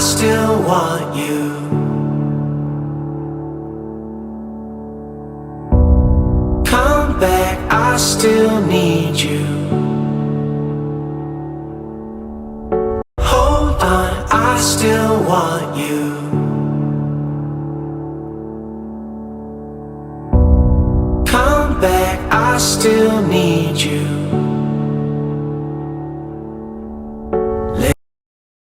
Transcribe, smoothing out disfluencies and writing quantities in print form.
still want you. Come back, I still need you. Hold on, I still want you. Come back, I still need you.